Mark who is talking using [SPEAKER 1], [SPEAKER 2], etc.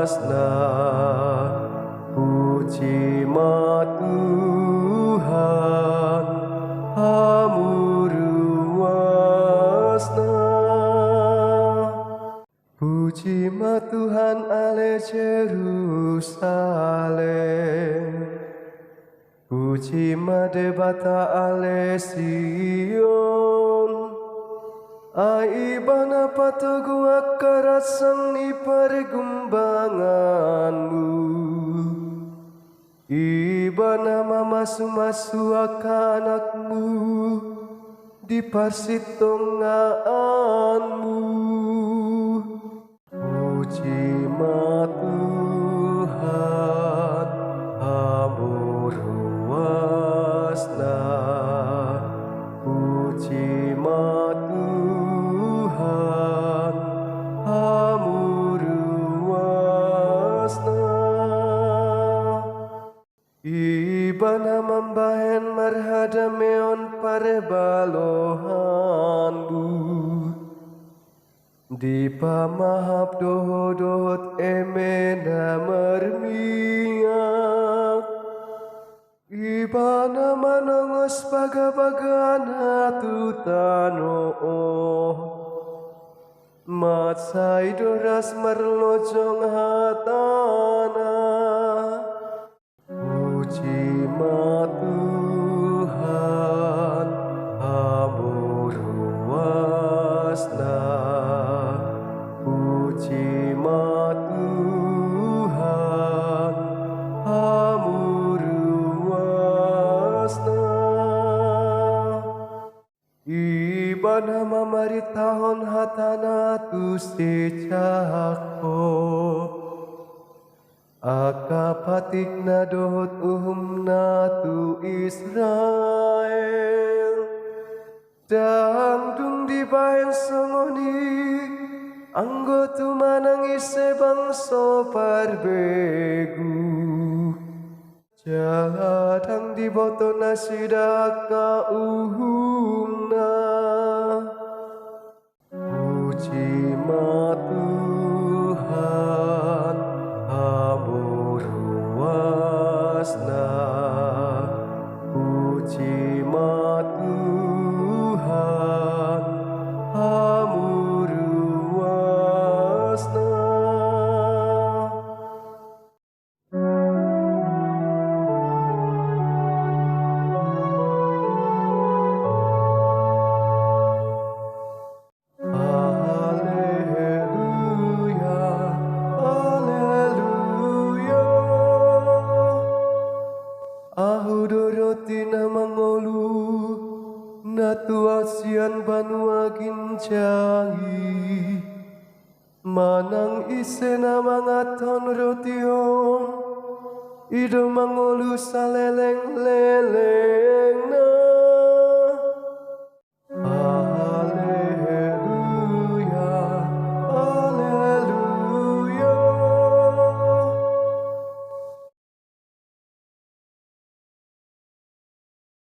[SPEAKER 1] wasna. Puji ma Tuhan hamuruasna. Puji ma Tuhan ale Jerusalem. Puji ma debata ale Sion. Aibana patogu akarasan ni pergumbanganmu. Ibana mamasu-masu akanakmu di parsitongaanmu. Puji ma Tuhan hamuruasna. Puji ma Tuhan hamuruasna. Ibana mambahen marhadameon parebalohanmu. Di pamahap dohot emena mermiak. Ibana manongos bagabagana tutanoo. Matsai doras merlojong hatana. Puji ma Tuhan hamuruasna. Puji ma Tuhan hamuruasna. Ibana mamaritahon hatana tu secako. Akapatik na dohot na tu Israel. Dangdung di bayan songoni. Anggotu manang ise bangso parbegu. Jadang di boto nasidaka uhumna. Puji ma Tuhan hamuruasna. Puji ma Tuhan hamuruasna. Natuasian banua ginjangi. Manang ise na mangaton rotion. Ido mangolu saleleng-leleng na.